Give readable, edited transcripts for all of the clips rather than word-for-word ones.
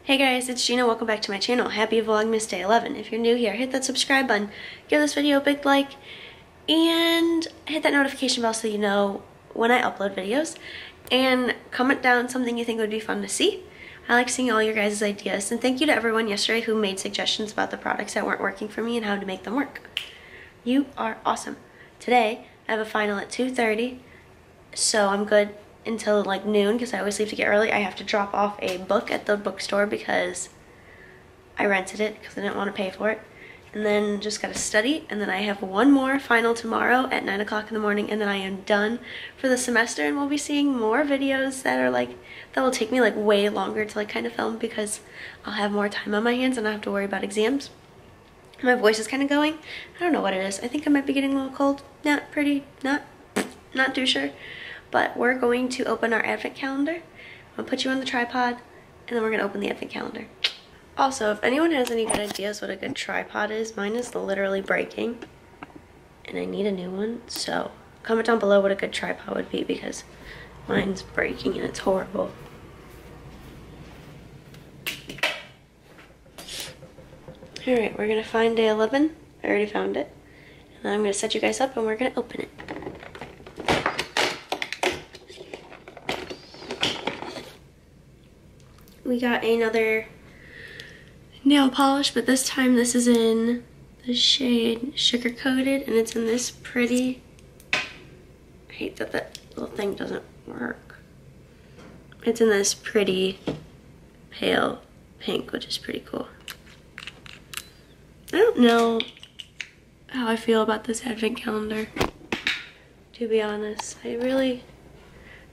Hey guys, it's Gina. Welcome back to my channel. Happy Vlogmas Day 11. If you're new here, hit that subscribe button, give this video a big like, and hit that notification bell so you know when I upload videos. And comment down something you think would be fun to see. I like seeing all your guys' ideas. And thank you to everyone yesterday who made suggestions about the products that weren't working for me and how to make them work. You are awesome. Today, I have a final at 2:30, so I'm good until like noon because I always leave to get early. I have to drop off a book at the bookstore because I rented it because I didn't want to pay for it. And then just gotta study, and then I have one more final tomorrow at 9 o'clock in the morning, and then I am done for the semester, and we'll be seeing more videos that are like, that will take me like way longer to like kind of film because I'll have more time on my hands and I don't have to worry about exams. My voice is kind of going. I don't know what it is. I think I might be getting a little cold. Not too sure. But we're going to open our advent calendar. I'm gonna put you on the tripod, and then we're gonna open the advent calendar. Also, if anyone has any good ideas what a good tripod is, mine is literally breaking, and I need a new one. So comment down below what a good tripod would be because mine's breaking and it's horrible. All right, we're gonna find day 11. I already found it. And then I'm gonna set you guys up and we're gonna open it. We got another nail polish, but this time this is in the shade Sugar Coated, and it's in this pretty, I hate that that little thing doesn't work. It's in this pretty pale pink, which is pretty cool. I don't know how I feel about this advent calendar, to be honest. I really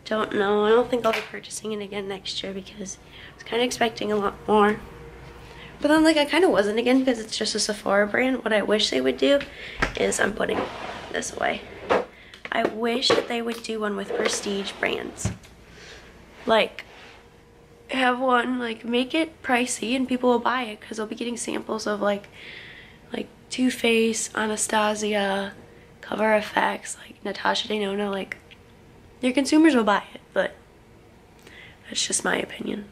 don't know. I don't think I'll be purchasing it again next year because I was kind of expecting a lot more. But then like I kind of wasn't again because it's just a Sephora brand. What I wish they would do is, I'm putting this away, I wish that they would do one with prestige brands. Like have one, like make it pricey and people will buy it because they'll be getting samples of like Too Faced, Anastasia, Cover FX, like Natasha Denona, like your consumers will buy it, but that's just my opinion.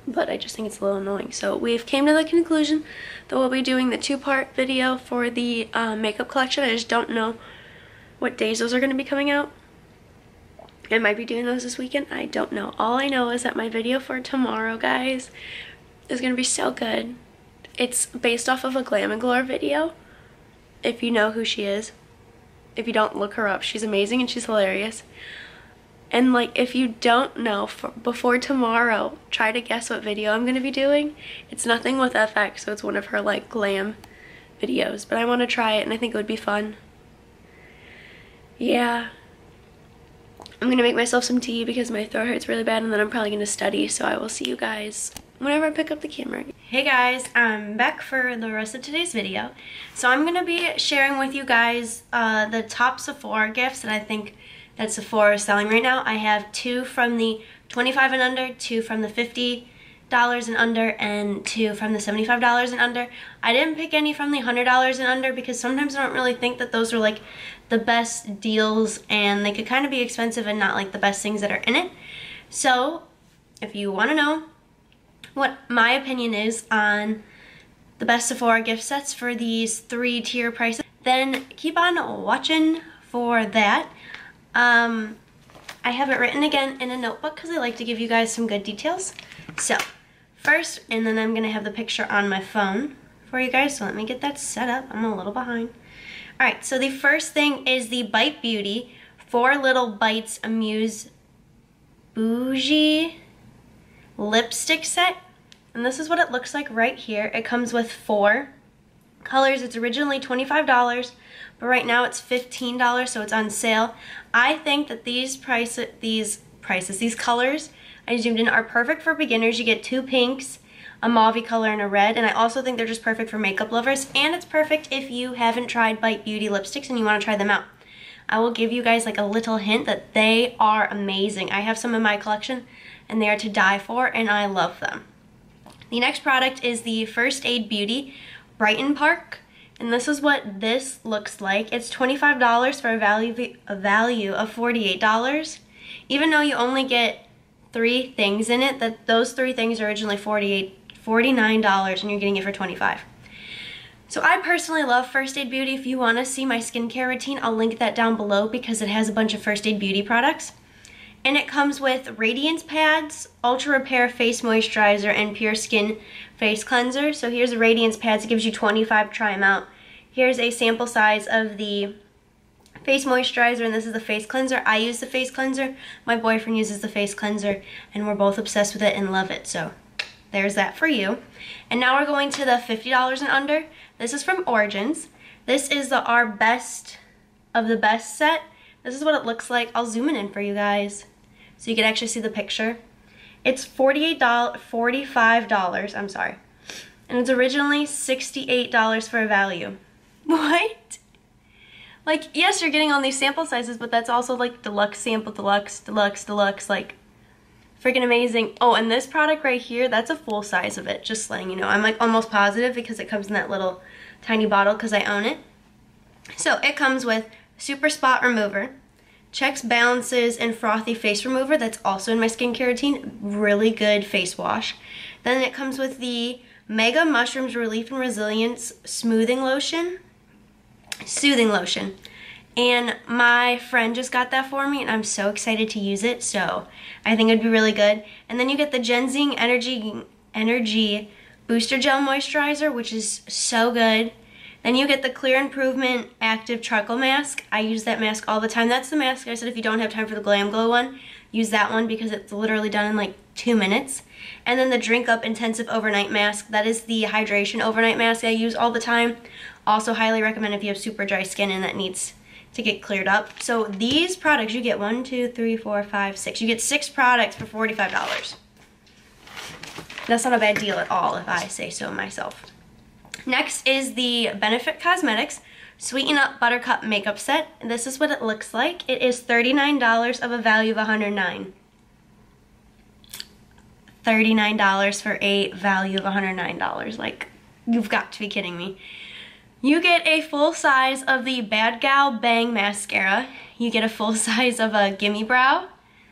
But I just think it's a little annoying. So we've came to the conclusion that we'll be doing the two-part video for the makeup collection. I just don't know what days those are going to be coming out. I might be doing those this weekend. I don't know. All I know is that my video for tomorrow, guys, is going to be so good. It's based off of a Glam and Glory video, if you know who she is. If you don't, look her up. She's amazing and she's hilarious. And like, if you don't know, before tomorrow, try to guess what video I'm going to be doing. It's nothing with FX, so it's one of her like glam videos. But I want to try it and I think it would be fun. Yeah. I'm going to make myself some tea because my throat hurts really bad, and then I'm probably going to study. So I will see you guys whenever I pick up the camera. Hey guys, I'm back for the rest of today's video. So I'm going to be sharing with you guys the top Sephora gifts that I think that Sephora is selling right now. I have two from the $25 and under, two from the $50 and under, and two from the $75 and under. I didn't pick any from the $100 and under because sometimes I don't really think that those are like the best deals, and they could kind of be expensive and not like the best things that are in it. So if you want to know what my opinion is on the best Sephora gift sets for these 3-tier prices, then keep on watching for that. I have it written again in a notebook because I like to give you guys some good details. So first, and then I'm going to have the picture on my phone for you guys, so let me get that set up. I'm a little behind. Alright, so the first thing is the Bite Beauty 4 Little Bites Amuse Bougie lipstick set, and this is what it looks like right here. It comes with 4 colors. It's originally $25, but right now it's $15, so it's on sale. I think that these colors I zoomed in are perfect for beginners. You get 2 pinks, a mauve color, and a red, and I also think they're just perfect for makeup lovers, and it's perfect if you haven't tried Bite Beauty lipsticks and you want to try them out. I will give you guys like a little hint that they are amazing. I have some in my collection and they are to die for, and I love them. The next product is the First Aid Beauty Brighton Park, and this is what this looks like. It's $25 for a value of $48. Even though you only get 3 things in it. Those 3 things are originally $49 and you're getting it for $25. So I personally love First Aid Beauty. If you want to see my skincare routine, I'll link that down below because it has a bunch of First Aid Beauty products. And it comes with Radiance Pads, Ultra Repair Face Moisturizer, and Pure Skin Face Cleanser. So here's the Radiance Pads. It gives you 25, try them out. Here's a sample size of the face moisturizer, and this is the face cleanser. I use the face cleanser. My boyfriend uses the face cleanser, and we're both obsessed with it and love it. So there's that for you. And now we're going to the $50 and under. This is from Origins. This is our best of the best set. This is what it looks like. I'll zoom it in for you guys so you can actually see the picture. It's $45, I'm sorry. And it's originally $68 for a value. What? Like, yes, you're getting all these sample sizes, but that's also like deluxe sample, deluxe, like freaking amazing. Oh, and this product right here, that's a full size of it, just letting you know. I'm like almost positive because it comes in that little tiny bottle because I own it. So it comes with Super Spot Remover, Checks, Balances, and Frothy Face Remover. That's also in my skincare routine. Really good face wash. Then it comes with the Mega Mushrooms Relief and Resilience Soothing Lotion. And my friend just got that for me and I'm so excited to use it, so I think it'd be really good. And then you get the Ginseng Energy Booster Gel Moisturizer, which is so good. Then you get the Clear Improvement Active Charcoal Mask. I use that mask all the time. That's the mask I said if you don't have time for the Glam Glow one, use that one because it's literally done in like 2 minutes. And then the Drink Up Intensive Overnight Mask. That is the hydration overnight mask I use all the time. Also highly recommend if you have super dry skin and that needs to get cleared up. So these products, you get 1, 2, 3, 4, 5, 6. You get 6 products for $45. That's not a bad deal at all if I say so myself. Next is the Benefit Cosmetics Sweeten Up Buttercup Makeup Set. This is what it looks like. It is $39 of a value of $109. $39 for a value of $109. Like, you've got to be kidding me. You get a full size of the Bad Gal Bang Mascara. You get a full size of a Gimme Brow.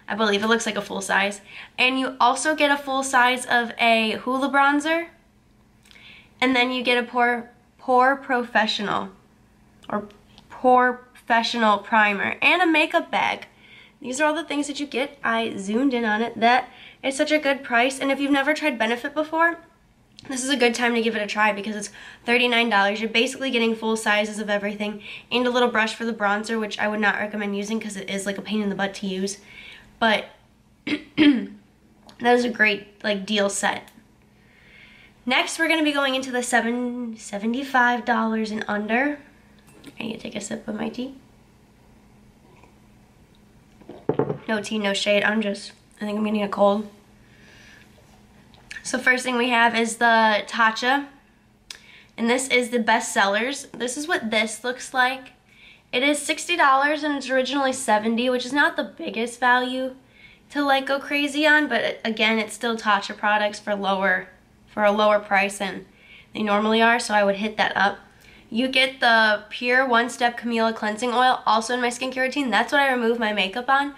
I believe it looks like a full size. And you also get a full size of a Hoola Bronzer. And then you get a Pore Professional Primer and a makeup bag. These are all the things that you get. I zoomed in on it. That is such a good price. And if you've never tried Benefit before, this is a good time to give it a try because it's $39. You're basically getting full sizes of everything and a little brush for the bronzer, which I would not recommend using because it is like a pain in the butt to use. But that is a great like deal set. Next, we're going to be going into the $75 and under. I need to take a sip of my tea. No tea, no shade. I think I'm getting a cold. So first thing we have is the Tatcha. And this is the Best Sellers. This is what this looks like. It is $60 and it's originally $70, which is not the biggest value to like go crazy on, but again, it's still Tatcha products for a lower price than they normally are, so I would hit that up. You get the Pure One Step Camellia Cleansing Oil, also in my skincare routine. That's what I remove my makeup on,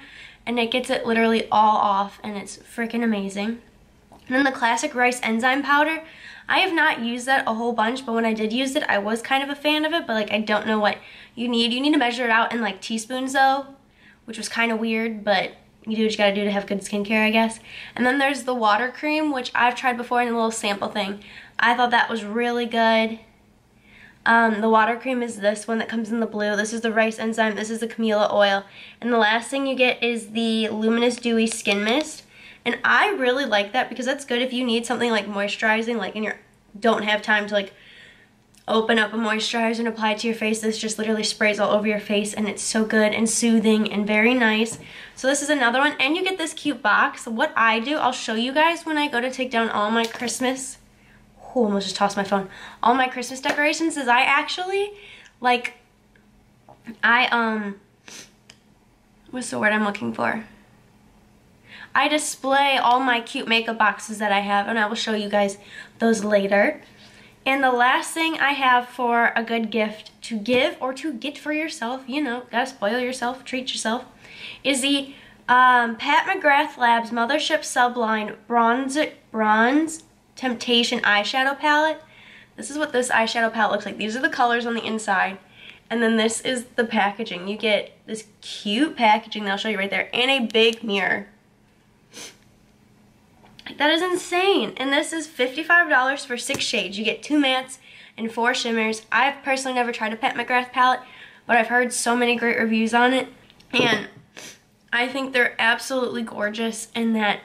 and it gets it literally all off, and it's freaking amazing. And then the Classic Rice Enzyme Powder. I have not used that a whole bunch, but when I did use it, I was kind of a fan of it, but like I don't know what you need. You need to measure it out in like teaspoons though, which was kind of weird, but you do what you gotta do to have good skincare, I guess. And then there's the water cream, which I've tried before in a little sample thing. I thought that was really good. The water cream is this one that comes in the blue. This is the rice enzyme. This is the camellia oil. And the last thing you get is the Luminous Dewy Skin Mist. And I really like that because that's good if you need something like moisturizing, like and you don't have time to like open up a moisturizer and apply it to your face. This just literally sprays all over your face and it's so good and soothing and very nice. So this is another one, and you get this cute box. What I do, I'll show you guys when I go to take down all my Christmas, oh, almost just tossed my phone, all my Christmas decorations, is I actually, like, what's the word I'm looking for? I display all my cute makeup boxes that I have, and I will show you guys those later. And the last thing I have for a good gift to give or to get for yourself, you know, gotta spoil yourself, treat yourself, is the Pat McGrath Labs Mothership Subline Bronze Temptation Eyeshadow Palette. This is what this eyeshadow palette looks like. These are the colors on the inside. And then this is the packaging. You get this cute packaging that I'll show you right there, and a big mirror. That is insane. And this is $55 for 6 shades. You get 2 mattes and 4 shimmers. I've personally never tried a Pat McGrath palette, but I've heard so many great reviews on it. And I think they're absolutely gorgeous, and that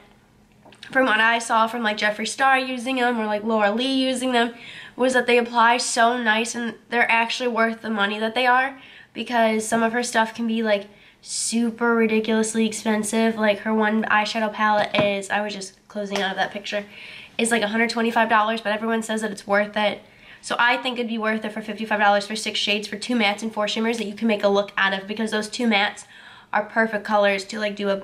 from what I saw from like Jeffree Star using them or like Laura Lee using them, was that they apply so nice and they're actually worth the money that they are, because some of her stuff can be like super ridiculously expensive. Like her one eyeshadow palette is, I was just closing out of that picture, is like $125, but everyone says that it's worth it. So I think it'd be worth it for $55 for 6 shades for 2 mattes and 4 shimmers that you can make a look out of, because those 2 mattes are perfect colors to like do a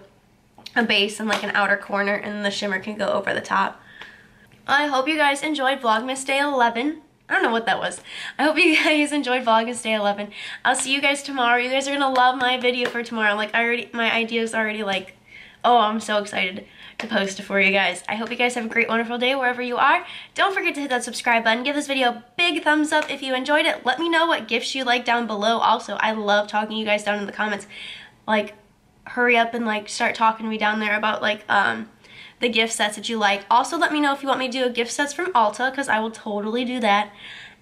base and like an outer corner, and the shimmer can go over the top. I hope you guys enjoyed Vlogmas Day 11. I don't know what that was. I hope you guys enjoyed Vlogmas Day 11. I'll see you guys tomorrow. You guys are gonna love my video for tomorrow. Like my idea's already like, oh, I'm so excited to post it for you guys. I hope you guys have a great, wonderful day wherever you are. Don't forget to hit that subscribe button. Give this video a big thumbs up if you enjoyed it. Let me know what gifts you like down below. Also, I love talking to you guys down in the comments. Like, hurry up and like start talking to me down there about like the gift sets that you like. Also, let me know if you want me to do a gift sets from Ulta, because I will totally do that.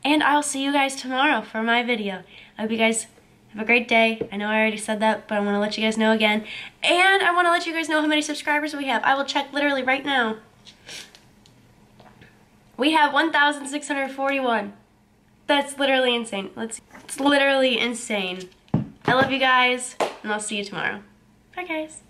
And I'll see you guys tomorrow for my video. I hope you guys have a great day. I know I already said that, but I want to let you guys know again. And I want to let you guys know how many subscribers we have. I will check literally right now. We have 1,641. That's literally insane. It's literally insane. I love you guys, and I'll see you tomorrow. Bye, guys.